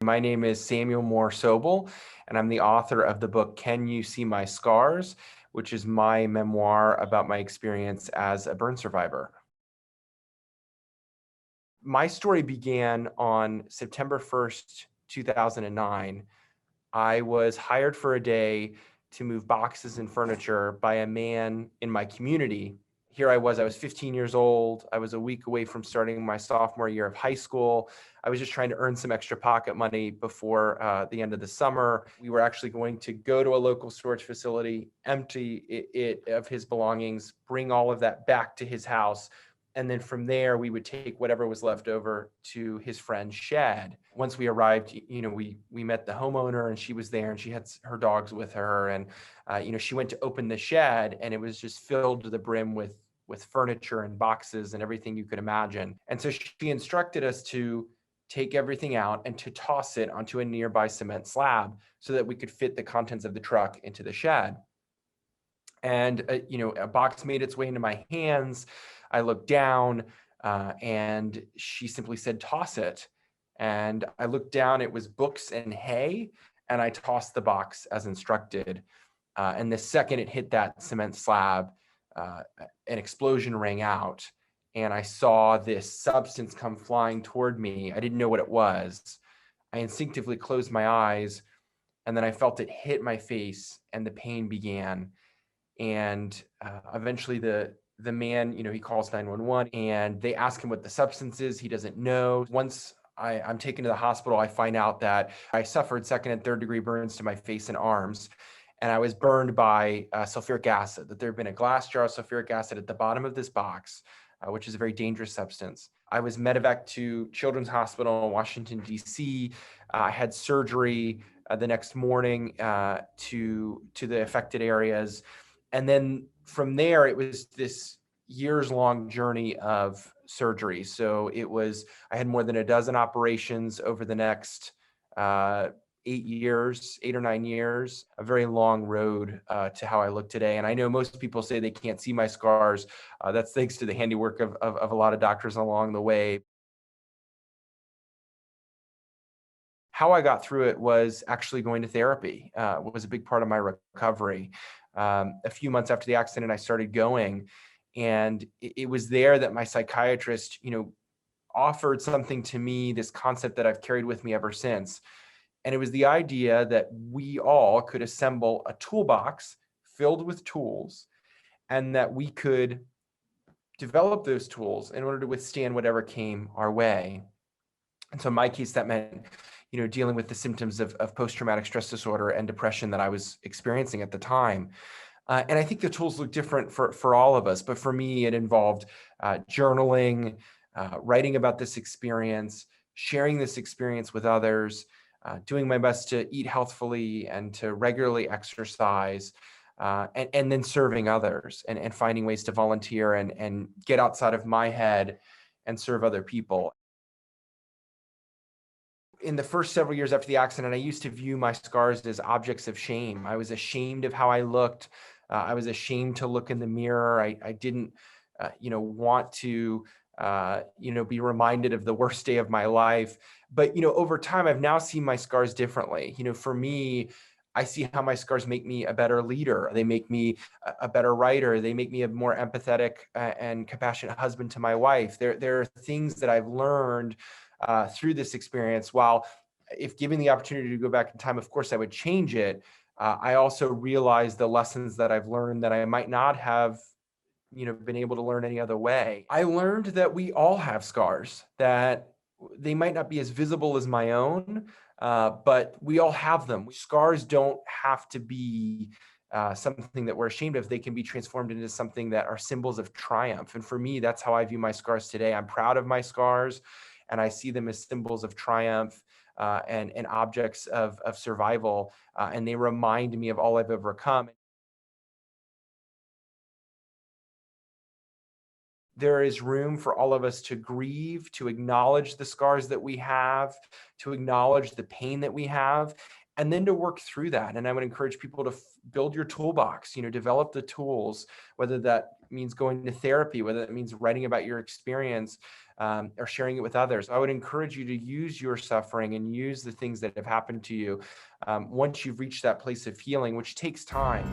My name is Samuel Moore-Sobel, and I'm the author of the book, Can You See My Scars?, which is my memoir about my experience as a burn survivor. My story began on September 1st, 2009. I was hired for a day to move boxes and furniture by a man in my community. Here I was 15 years old. I was a week away from starting my sophomore year of high school. I was just trying to earn some extra pocket money before the end of the summer. We were actually going to go to a local storage facility, empty it of his belongings, bring all of that back to his house. And then from there, we would take whatever was left over to his friend's shed. Once we arrived, we met the homeowner, and she was there, and she had her dogs with her. And, she went to open the shed, and it was just filled to the brim with furniture and boxes and everything you could imagine. And so she instructed us to take everything out and to toss it onto a nearby cement slab so that we could fit the contents of the truck into the shed. And, a box made its way into my hands. I looked down and she simply said, "Toss it." And I looked down, it was books and hay, and I tossed the box as instructed. And the second it hit that cement slab, an explosion rang out, and I saw this substance come flying toward me. I didn't know what it was. I instinctively closed my eyes, and then I felt it hit my face, and the pain began. And eventually the man, he calls 911, and they ask him what the substance is. He doesn't know. Once I'm taken to the hospital, I find out that I suffered second and third degree burns to my face and arms, and I was burned by sulfuric acid, that there had been a glass jar of sulfuric acid at the bottom of this box, which is a very dangerous substance. I was medevaced to Children's Hospital in Washington, D.C. I had surgery the next morning to the affected areas. And then from there, it was this years-long journey of surgery. So I had more than a dozen operations over the next 8 or 9 years, a very long road to how I look today. And I know most people say they can't see my scars. That's thanks to the handiwork of a lot of doctors along the way. How I got through it was actually going to therapy. Was a big part of my recovery. A few months after the accident, I started going, and it was there that my psychiatrist, offered something to me, this concept that I've carried with me ever since. And it was the idea that we all could assemble a toolbox filled with tools, and that we could develop those tools in order to withstand whatever came our way. And so in my case, that meant, dealing with the symptoms of post-traumatic stress disorder and depression that I was experiencing at the time. And I think the tools look different for all of us, but for me, it involved journaling, writing about this experience, sharing this experience with others, doing my best to eat healthfully and to regularly exercise, and then serving others and finding ways to volunteer and get outside of my head and serve other people. In the first several years after the accident, I used to view my scars as objects of shame. I was ashamed of how I looked. I was ashamed to look in the mirror. I didn't, want to, be reminded of the worst day of my life. But, over time, I've now seen my scars differently. For me, I see how my scars make me a better leader. They make me a better writer. They make me a more empathetic and compassionate husband to my wife. There are things that I've learned through this experience. While if given the opportunity to go back in time, of course, I would change it. I also realize the lessons that I've learned that I might not have, been able to learn any other way. I learned that we all have scars, that they might not be as visible as my own, but we all have them. Scars don't have to be something that we're ashamed of. They can be transformed into something that are symbols of triumph. And for me, that's how I view my scars today. I'm proud of my scars, and I see them as symbols of triumph and objects of survival. And they remind me of all I've overcome. There is room for all of us to grieve, to acknowledge the scars that we have, to acknowledge the pain that we have, and then to work through that. And I would encourage people to build your toolbox, develop the tools, whether that means going to therapy, whether that means writing about your experience, or sharing it with others. I would encourage you to use your suffering and use the things that have happened to you once you've reached that place of healing, which takes time.